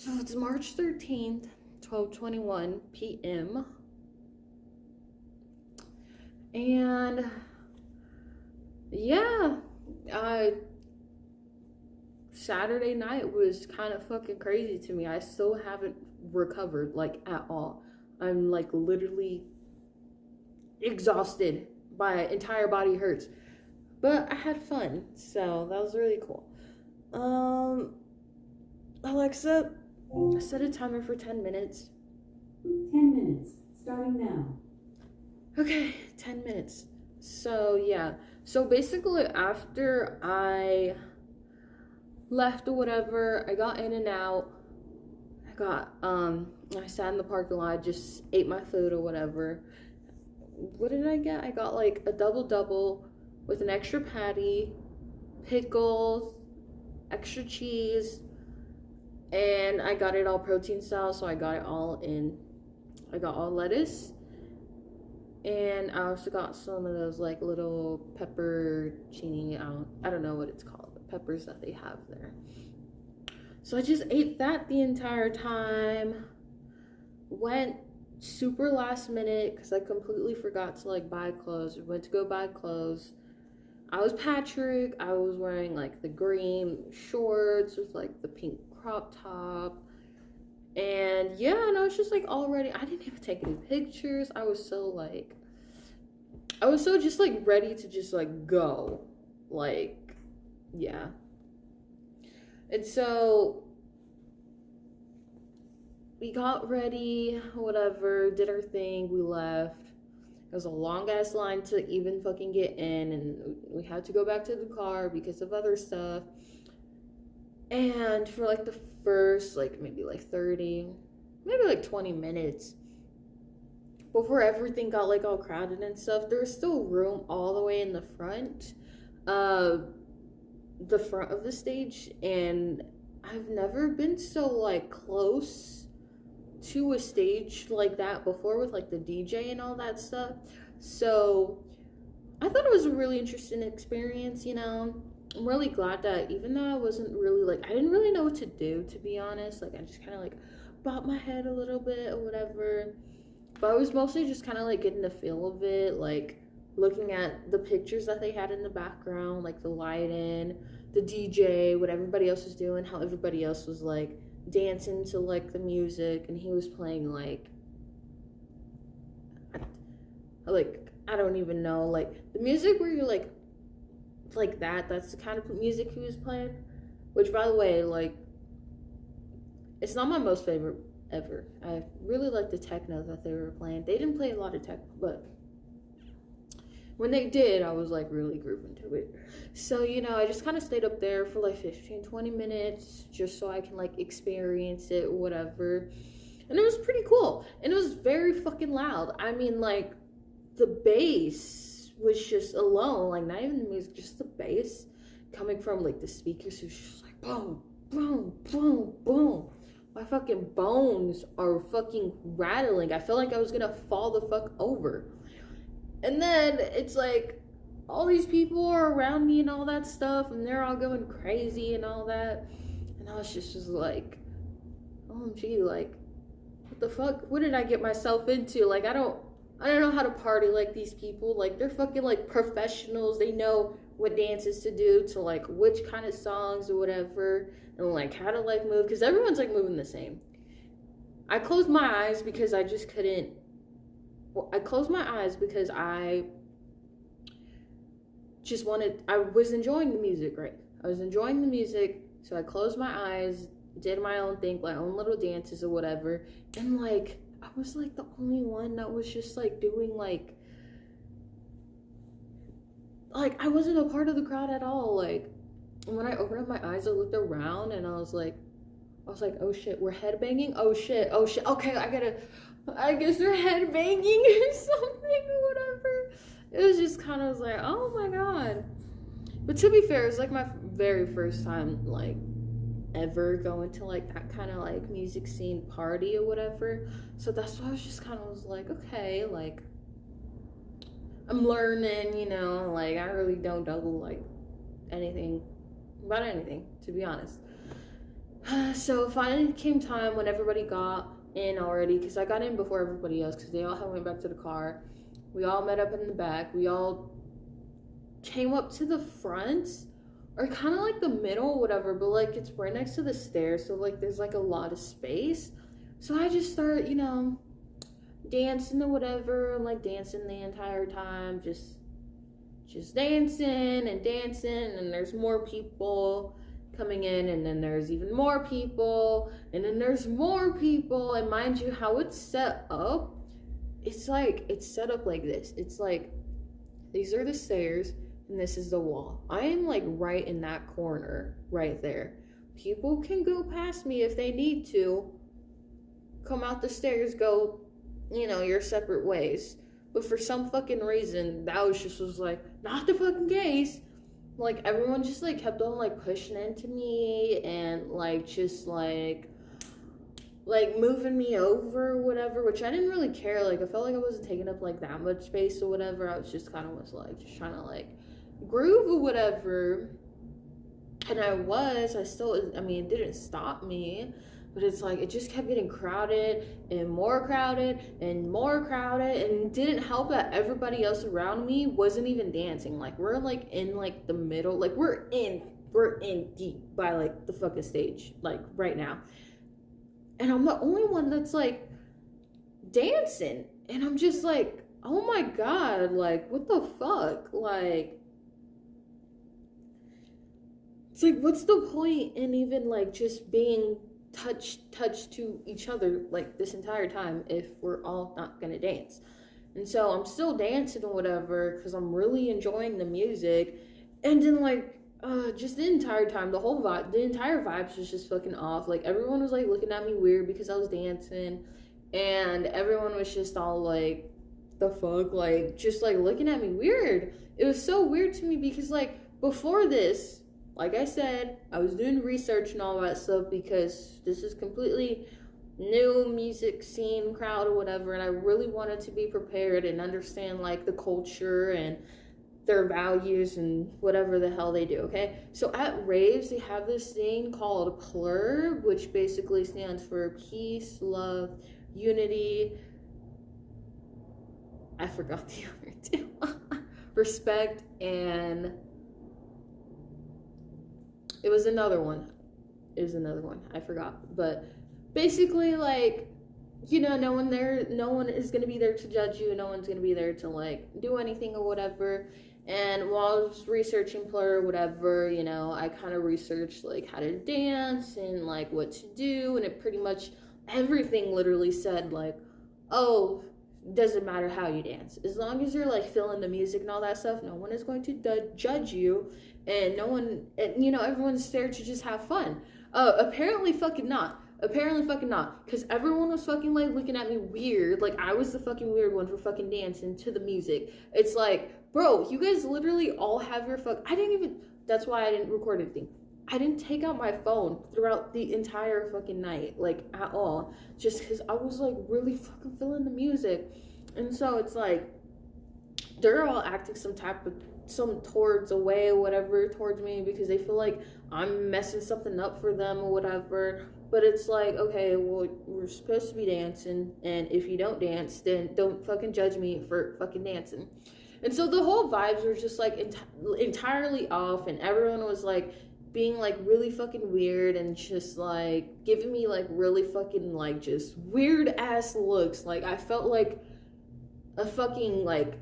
So it's March 13th, 12:21 p.m. And yeah, uh, Saturday night was kind of fucking crazy to me. I still haven't recovered, like, at all. I'm like literally exhausted. My entire body hurts. But I had fun, so that was really cool. Um, Alexa, set a timer for 10 minutes. 10 minutes, starting now. Okay, 10 minutes. So, yeah. So, basically, after I left or whatever, I got in and out. I sat in the parking lot, just ate my food or whatever. What did I get? I got like a double with an extra patty, pickles, extra cheese, and I got it all protein style, so I got it all in. I got all lettuce, and I also got some of those like little pepperoncini. I don't know what it's called, the peppers that they have there. So I just ate that the entire time. Went super last minute because I completely forgot to like buy clothes. Went to go buy clothes. I was Patrick. I was wearing like the green shorts with like the pink crop top. And yeah, and I was just like already, I didn't even take any pictures. I was so just like ready to just like go. Like, yeah. And so we got ready, whatever, did our thing, we left. It was a long ass line to even fucking get in, and we had to go back to the car because of other stuff. And for like the first, like maybe like 30, maybe like 20 minutes before everything got like all crowded and stuff, there was still room all the way in the front of the stage, and I've never been so like close to a stage like that before with like the DJ and all that stuff. So I thought it was a really interesting experience, you know. I'm really glad that even though I wasn't really like, I didn't really know what to do, to be honest. Like, I just kind of like bobbed my head a little bit or whatever. But I was mostly just kind of like getting the feel of it, like looking at the pictures that they had in the background, like the lighting, the DJ, what everybody else was doing, how everybody else was like dancing to like the music, and he was playing like I don't even know, like the music where you're like that's the kind of music he was playing, which by the way, like, it's not my most favorite ever. I really like the techno that they were playing. They didn't play a lot of techno, but when they did, I was like really grooving to it. So, you know, I just kind of stayed up there for like 15-20 minutes just so I can like experience it or whatever. And it was pretty cool. And it was very fucking loud. I mean, like, the bass was just alone, like not even the music, just the bass coming from like the speakers. It was just like boom, boom, boom, boom. My fucking bones are fucking rattling. I felt like I was gonna fall the fuck over. And then it's like all these people are around me and all that stuff, and they're all going crazy and all that. And I was just like, OMG, like, what the fuck? What did I get myself into? Like, I don't know how to party like these people. Like, they're fucking like professionals. They know what dances to do to like which kind of songs or whatever, and like how to like move, because everyone's like moving the same. I closed my eyes because I just couldn't. Well, I closed my eyes because I was enjoying the music, right? I was enjoying the music, so I closed my eyes, did my own thing, my own little dances or whatever, and like I was like the only one that was just like doing like I wasn't a part of the crowd at all. Like, when I opened up my eyes, I looked around and I was like, oh shit, we're headbanging? Oh shit, okay, I guess they're headbanging or something or whatever. It was just kind of like, oh my god. But to be fair, it's like my very first time like ever going to like that kind of like music scene party or whatever. So that's why I was just kind of was like, okay, like I'm learning, you know, like I really don't know like anything about anything, to be honest. So finally came time when everybody got in already, because I got in before everybody else, because they all had went back to the car. We all met up in the back. We all came up to the front, or kind of like the middle, whatever, but like it's right next to the stairs, so like there's like a lot of space. So I just start, dancing or whatever, and like dancing the entire time, just dancing and dancing, and there's more people coming in, and then there's even more people, and then there's more people. And mind you, how it's set up, it's set up like this. It's like these are the stairs and this is the wall. I am like right in that corner right there. People can go past me if they need to, come out the stairs, go your separate ways. But for some fucking reason, that was like not the fucking case. Like everyone just like kept on like pushing into me, and like just like moving me over or whatever, which I didn't really care. Like I felt like I wasn't taking up like that much space or whatever. I was just kind of like just trying to like groove or whatever. And I mean, it didn't stop me, but it's like it just kept getting crowded and more crowded and more crowded, and it didn't help that everybody else around me wasn't even dancing. Like we're like in like the middle, like we're in deep by like the fucking stage, like right now, and I'm the only one that's like dancing, and I'm just like, oh my god, like what the fuck, like it's like what's the point in even like just being touch to each other like this entire time if we're all not gonna dance. And so I'm still dancing or whatever because I'm really enjoying the music. And then like just the entire time, the entire vibes was just fucking off. Like everyone was like looking at me weird because I was dancing, and everyone was just all like the fuck, like just like looking at me weird. It was so weird to me because like before this, like I said, I was doing research and all that stuff because this is completely new music scene crowd or whatever, and I really wanted to be prepared and understand like the culture and their values and whatever the hell they do, okay? So at raves, they have this thing called PLUR, which basically stands for peace, love, unity. I forgot the other two. Respect, and it was another one. I forgot. But basically, like, no one is gonna be there to judge you. No one's gonna be there to like do anything or whatever. And while I was researching PLUR or whatever, I kind of researched like how to dance and like what to do, and it pretty much everything literally said like, oh, doesn't matter how you dance, as long as you're like feeling the music and all that stuff, no one is going to judge you, and everyone's there to just have fun. Apparently fucking not, because everyone was fucking like looking at me weird, like I was the fucking weird one for fucking dancing to the music. It's like, bro, you guys literally all have your that's why I didn't record anything. I didn't take out my phone throughout the entire fucking night, like, at all. Just because I was, like, really fucking feeling the music. And so it's like, they're all acting towards me because they feel like I'm messing something up for them or whatever. But it's like, okay, well, we're supposed to be dancing, and if you don't dance, then don't fucking judge me for fucking dancing. And so the whole vibes were just, like, entirely off, and everyone was, like, being like really fucking weird and just like giving me like really fucking like just weird ass looks. Like I felt like a fucking like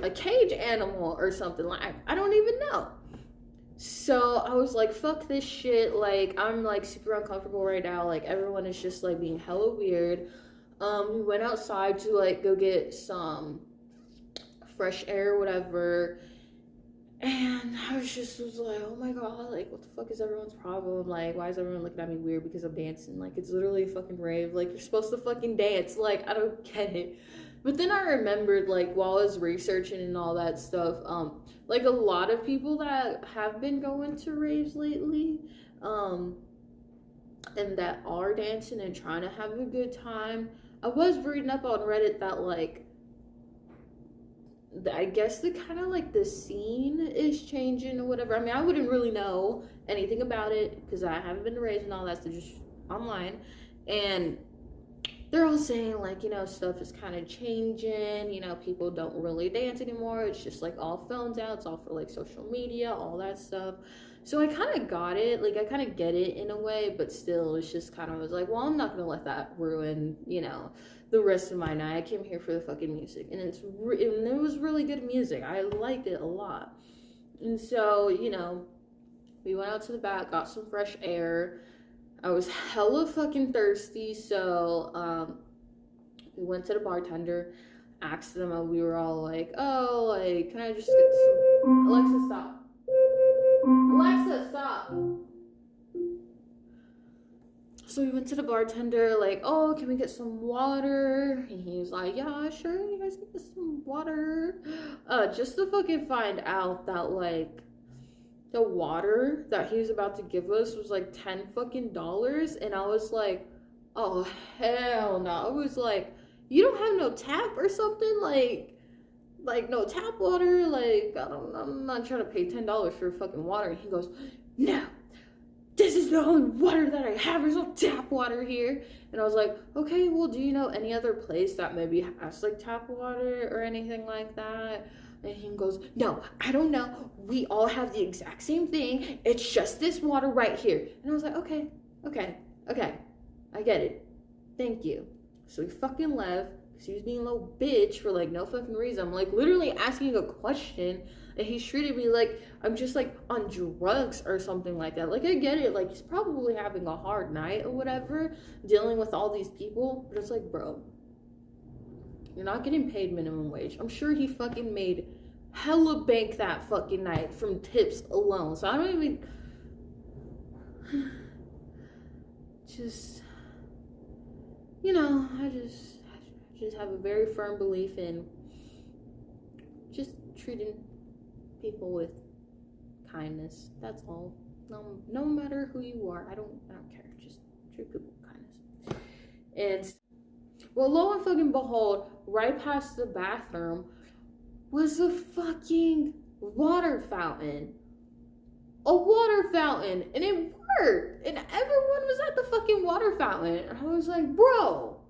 a cage animal or something. Like I don't even know. So I was like, fuck this shit. Like I'm like super uncomfortable right now. Like everyone is just like being hella weird. We went outside to like go get some fresh air or whatever. And I was like, oh my god, like, what the fuck is everyone's problem? Like, why is everyone looking at me weird because I'm dancing? Like, it's literally a fucking rave. Like, you're supposed to fucking dance. Like, I don't get it. But then I remembered, like, while I was researching and all that stuff, like, a lot of people that have been going to raves lately, and that are dancing and trying to have a good time, I was reading up on Reddit that, like, I guess the kind of like the scene is changing or whatever. I mean, I wouldn't really know anything about it because I haven't been raised and all that stuff, just online. And they're all saying like, stuff is kind of changing, people don't really dance anymore. It's just like all phones out, it's all for like social media, all that stuff. So I kind of got it, like I kind of get it in a way, but still it's just kind of was like, well, I'm not gonna let that ruin, the rest of my night. I came here for the fucking music, and and it was really good music. I liked it a lot. And so, we went out to the back, got some fresh air. I was hella fucking thirsty, so we went to the bartender, asked them, and we were all like, oh, like, can I just get some... Alexa, stop. Alexa, stop. So we went to the bartender, like, oh, can we get some water? And he was like, yeah, sure, you guys can get some water. Just to fucking find out that, like, the water that he was about to give us was like $10 fucking. And I was like, oh, hell no. I was like, you don't have no tap or something? Like no tap water? Like, I'm not trying to pay $10 for fucking water. And he goes, no. This is the only water that I have. There's no tap water here. And I was like, okay, well, do you know any other place that maybe has like tap water or anything like that? And he goes, no, I don't know. We all have the exact same thing. It's just this water right here. And I was like, okay. I get it. Thank you. So he fucking left because he was being a little bitch for like no fucking reason. I'm like literally asking a question, and he's treated me like I'm just like on drugs or something like that. Like, I get it. Like, he's probably having a hard night or whatever, dealing with all these people. But it's like, bro, you're not getting paid minimum wage. I'm sure he fucking made hella bank that fucking night from tips alone. So I don't even... Just... I just have a very firm belief in just treating people with kindness. That's all. No matter who you are, I don't care. Just treat people with kindness. And well, lo and fucking behold, right past the bathroom was a fucking water fountain. A water fountain, and it worked, and everyone was at the fucking water fountain. And I was like, bro,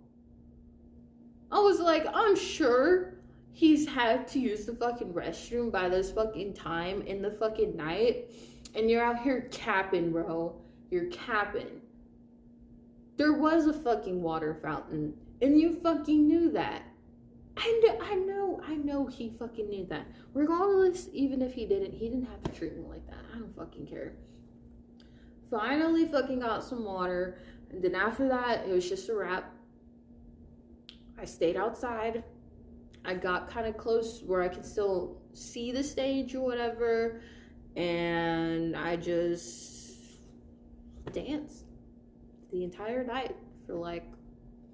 I'm sure he's had to use the fucking restroom by this fucking time in the fucking night, and you're out here capping, bro. You're capping. There was a fucking water fountain, and you fucking knew that. I know he fucking knew that. Regardless, even if he didn't have to treat me like that. I don't fucking care. Finally fucking got some water, and then after that, it was just a wrap. I stayed outside. I got kind of close where I could still see the stage or whatever, and I just danced the entire night for like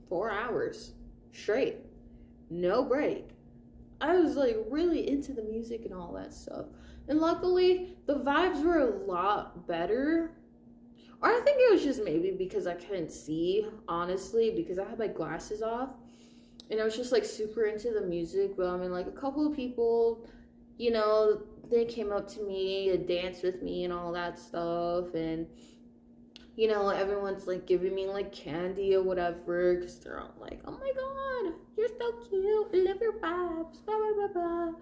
4 hours straight. No break. I was like really into the music and all that stuff. And luckily, the vibes were a lot better. Or I think it was just maybe because I couldn't see, honestly, because I had my glasses off. And I was just like super into the music. But I mean, like a couple of people, they came up to me and danced with me and all that stuff. And everyone's like giving me like candy or whatever, because they're all like, oh my god, you're so cute, I love your vibes, blah blah blah blah.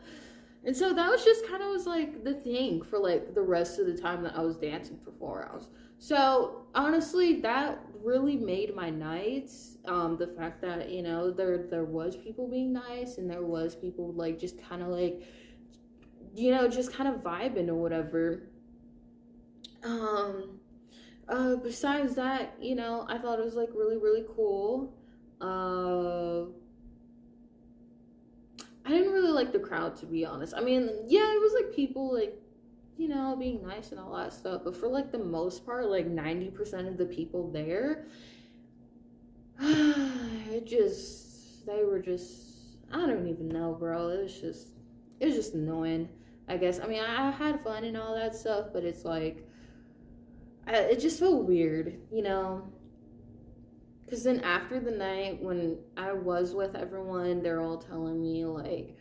And so that was just kind of was like the thing for like the rest of the time that I was dancing for 4 hours. So honestly, that really made my nights. The fact that there was people being nice, and there was people like just kind of like just kind of vibing or whatever. Besides that, I thought it was like really, really cool. I didn't really like the crowd, to be honest. I mean, yeah, it was like people like, being nice and all that stuff. But for like the most part, like 90% of the people there, they were just, I don't even know, bro. It was just annoying, I guess. I mean, I had fun and all that stuff, but it's like, it just felt weird, because then after the night when I was with everyone, they're all telling me like,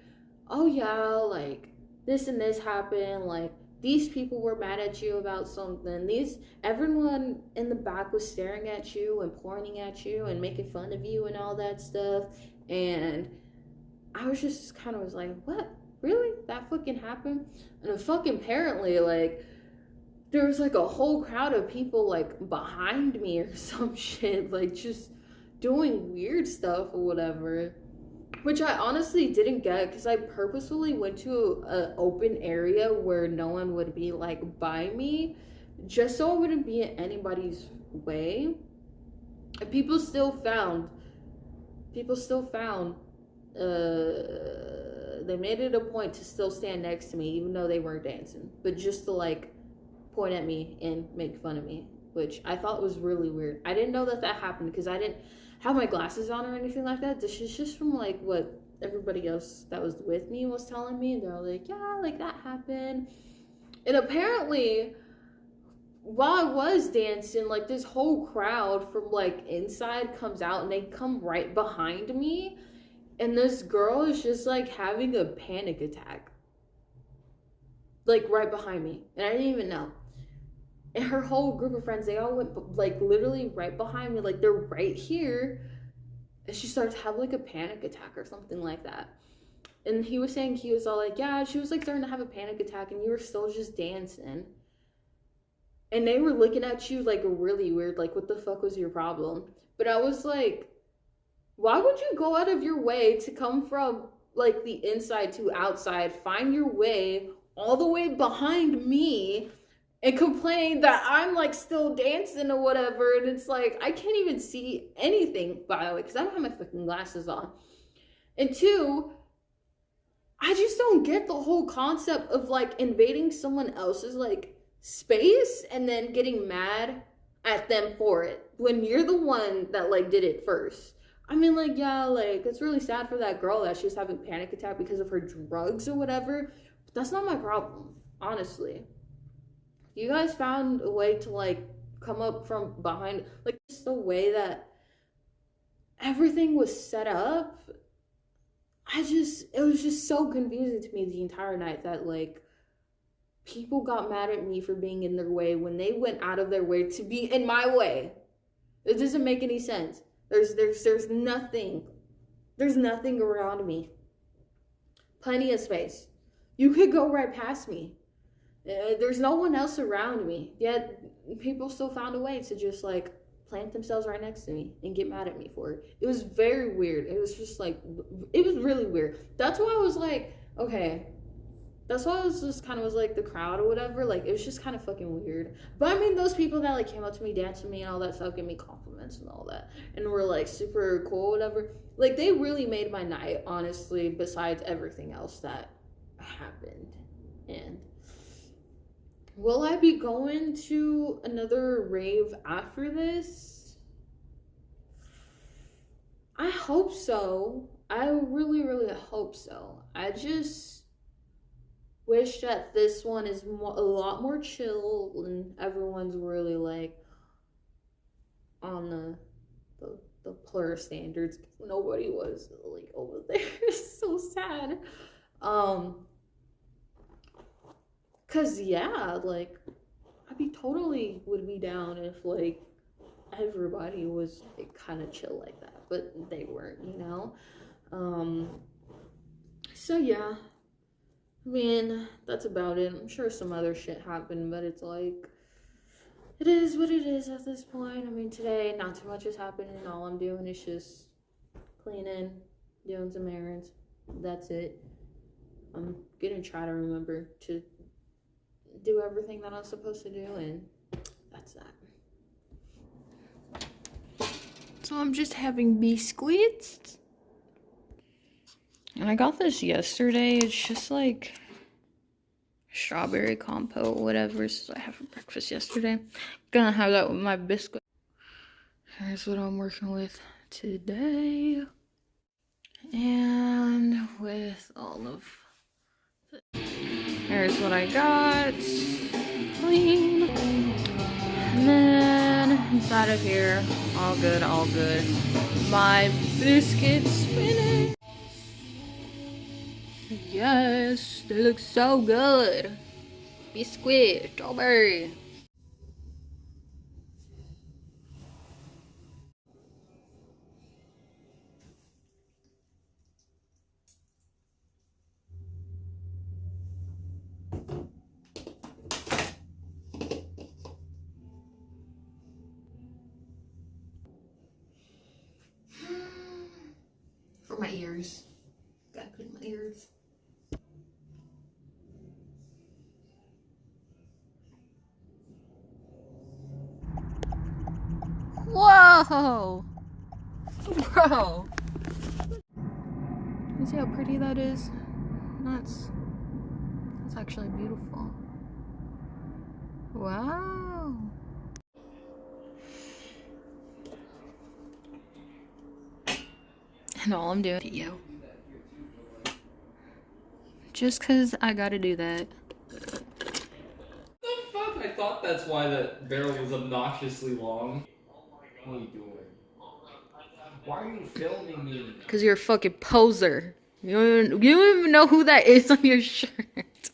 oh yeah, like this and this happened, like these people were mad at you about something. These everyone in the back was staring at you and pointing at you and making fun of you and all that stuff. And I was just kind of was like, what? Really? That fucking happened? And fucking apparently, like, there was like a whole crowd of people like behind me or some shit, like just doing weird stuff or whatever. Which I honestly didn't get because I purposefully went to an open area where no one would be like by me, just so I wouldn't be in anybody's way. And people still found they made it a point to still stand next to me even though they weren't dancing, but just to like point at me and make fun of me, which I thought was really weird. I didn't know that happened because I didn't have my glasses on or anything like that. This is just from like what everybody else that was with me was telling me. They're like, yeah, like that happened. And apparently while I was dancing, like this whole crowd from like inside comes out and they come right behind me, and this girl is just like having a panic attack, like right behind me, and I didn't even know. And her whole group of friends, they all went like literally right behind me, like they're right here, and she starts to have like a panic attack or something like that. And he was saying, he was all like, yeah, she was like starting to have a panic attack and you were still just dancing. And they were looking at you like really weird, like what the fuck was your problem? But I was like, why would you go out of your way to come from like the inside to outside, find your way all the way behind me and complain that I'm like still dancing or whatever? And it's like, I can't even see anything, by the way, because I don't have my fucking glasses on. And two, I just don't get the whole concept of like invading someone else's like space and then getting mad at them for it when you're the one that like did it first. I mean, like, yeah, like it's really sad for that girl that she's having a panic attack because of her drugs or whatever, but that's not my problem, honestly. You guys found a way to like come up from behind, like just the way that everything was set up. It was just so confusing to me the entire night that like people got mad at me for being in their way when they went out of their way to be in my way. It doesn't make any sense. There's nothing around me. Plenty of space. You could go right past me. There's no one else around me. Yet people still found a way to just like plant themselves right next to me and get mad at me for it. It was very weird. It was just like, it was really weird. That's why I was like, okay. That's why I was just kind of was like the crowd or whatever. Like it was just kind of fucking weird. But I mean, those people that like came up to me, danced with me and all that stuff, gave me compliments and all that, and were like super cool, whatever. Like they really made my night, honestly. Besides everything else that happened. And will I be going to another rave after this? I hope so. I really, really hope so. I just wish that this one is a lot more chill and everyone's really like on the plur standards. Nobody was like over there. It's so sad. Cause yeah, like would be down if like everybody was like kind of chill like that, but they weren't, you know. So yeah, I mean that's about it. I'm sure some other shit happened, but it's like it is what it is at this point. I mean today not too much is happening. All I'm doing is just cleaning, doing some errands. That's it. I'm gonna try to remember to do everything that I'm supposed to do, and that's that. So I'm just having biscuits, and I got this yesterday. It's just like strawberry compote, whatever. So I had for breakfast yesterday. Gonna have that with my biscuit. Here's what I'm working with today, and with all of here's what I got, clean, and then inside of here, all good, my biscuit spinach. Yes, they look so good. Biscuit, strawberry. For my ears. Gotta clean my ears. Whoa! Bro! You see how pretty that is? That's actually beautiful. Wow! And all I'm doing to you. Just cause I gotta do that. The fuck? I thought that's why the barrel was obnoxiously long. What are you doing? Why are you filming me? Cause you're a fucking poser. You don't even know who that is on your shirt.